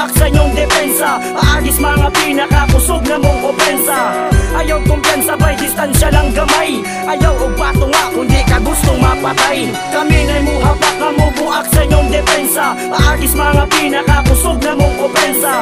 buak sa inyong depensa. Aagis mga pinakakusog na mong opensa. Ayaw kumpiyansa by distansya lang gamay. Ayaw og bato nga kundi ka gustong mapatay. Kami na'y muhapak na mo buak sa inyong depensa. Aagis mga pinakakusog na mong opensa.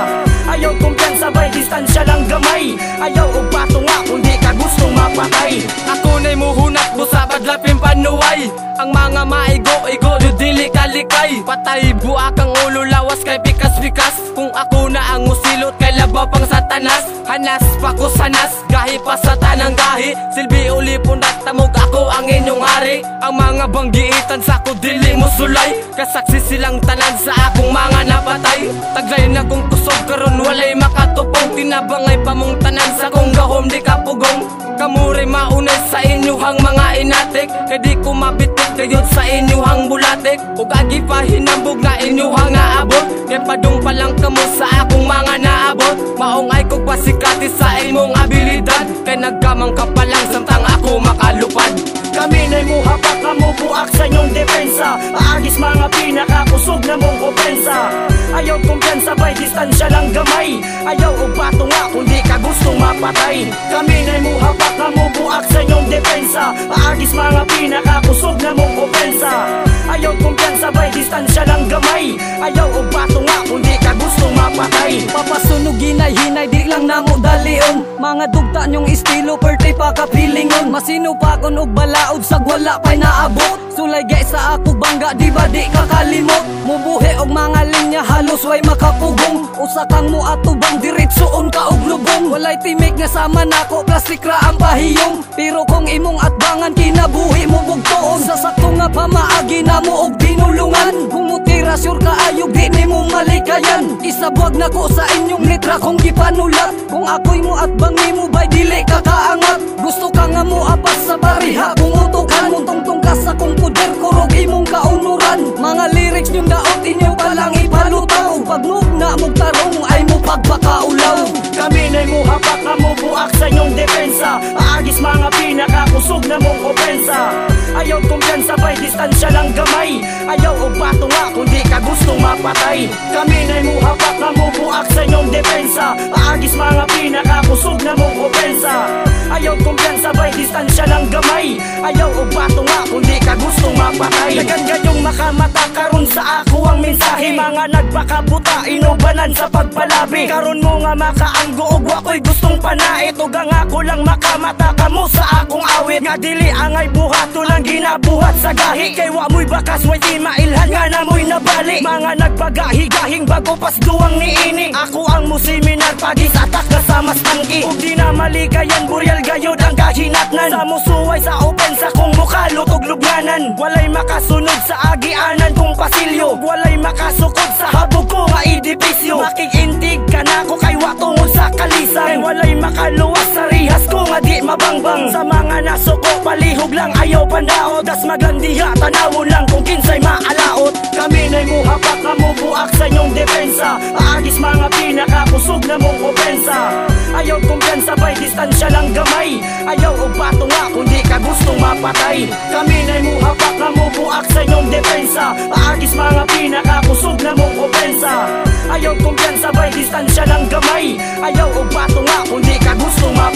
Ayaw kumpiyansa by distansya lang gamay. Ayaw og bato nga kundi ka gustong mapatay. Ako na'y muhunat mo sa padlaping panuway. Ang mga maigo-igo dili kalikay. Patay buak ang ulo lawas kay pikas-pikas. Kung ako na ang musilot kay labaw pang satanas. Hanas pa ko sanas gahi pa sa tanang gahi. Silbi ulipon at tamog ako ang inyong hari. Ang mga banggiitan sa ko dili mo sulay. Kasaksi silang tanan sa akong mga napatay. Taglay na kong kusog karon walay makatupong. Tinabangay pa mong tanan sa kong gahom di kapugong. Kamuray maunay sa inyuhang mga inatik. Kaya di ko mabitik kayod sa inyuhang bulatik. Ug agi pa hinambog na inyuhang naabot. Kaya padung pa lang kamo sa akong mga naabot. Maong ay kog pasikati sa imong abilidad. Kaya nagkamang ka pa lang samtang ako makalupad. Kami na'y muhapak na mo buak sa inyong depensa. Aagis mga pinakakusog na mong opensa. Ayaw kumpiyansa by distansya lang gamay. Ayaw og bato nga kundi ka gustong mapatay. Kami na'y muhapak na mo buak sa inyong depensa. Aagis mga pinakakusog na mong opensa. Ayaw kumpiyansa by distansya lang gamay. Ayaw og bato nga kundi ka gustong mapatay. Papasunog hinay-hinay di lang namo dalion. Mga dugta nyong estilo perti pa kapilingon. Masino pa kon og balaod sa wala pa'y naabot. Sulay gay sa ako bangga di ba di kakalimot. Mubuhi og mga linya halos way makapugong. Usa kang mo atubang diretsoon ka og lubong. Walay timik nga sama nako plastik ra ang pahiyong. Pero kung imong atbangan kinabuhi mo bugtoon. Sa sakto nga pamaagi na mo og tinulungan. Humutira sure kaayog di nimo malikayan. Isabwag nako sa inyong litra kung gipanulat. Kung ako'y mo atbang nimo bay dili ka kaangat. Gusto ka nga mo apas sa bariha kung utukan mo tungtong ka sa kung puder kurog imong kaunuran. Mga lyrics nyong daot inyo palang ipalutaw. Pag na mong tarong ay mo pagpakaulaw. Kami na'y muhapak na mo buak sa inyong depensa. Aagis mga pinakakusog na mong opensa. Ayaw kumpiyansa by distansya lang gamay. Ayaw og bato nga kundi ka gustong mapatay. Kami na'y muhapak na mo buak sa inyong depensa. Aagis mga pinakakusog na mong opensa. Ayaw kumpiyansa by distansya lang gamay. Ayaw og bato nga kundi ka gustong mapatay. Nagangayong makamata karon sa ako ang mensahe. Mga nagpakabuta inubanan sa pagpalabi. Karon mo nga makaanggo og wako'y gustong panait. Ug ang ako lang makamata kamo sa akong awit. Nga dili angay buhato lang ginabuhat sa gahi. Kay wa mo'y bakas way di mailhan nga na mo'y nabali. Mga nagpagahigahing bago pas duwang niini. Ako ang musiminar pag-isatak kasamas tangki. Ug di na maligayan buryal gayod ang kahinatnan. Sa musuway sa opensa kung mukalot og lubnganan. Walay makasunod sa agianan kung pasilyo. Walay makasukod sa habog ko nga edipisyo. Makikintig ka na ko kay wa tungod sa kalisan. Kay walay makaluwas sa rihas ko nga di mabangbang. Sa mga nasuko palihog lang ayaw pandaot. Das maglandiha tanawon lang kung kinsay maalaot. Kami na'y muhapak na mo buak sa inyong depensa. Aagis mga pinakakusog na mong opensa. Ayaw kumpiyansa by distansya lang gamay. Ayaw og bato nga kundi ka gustong mapatay. Kami na'y muhapak na mo buak sa inyong depensa. Aagis mga pinakakusog na mong opensa. Ayaw kumpiyansa by distansya lang gamay. Ayaw og bato nga kundi ka gustong mapatay.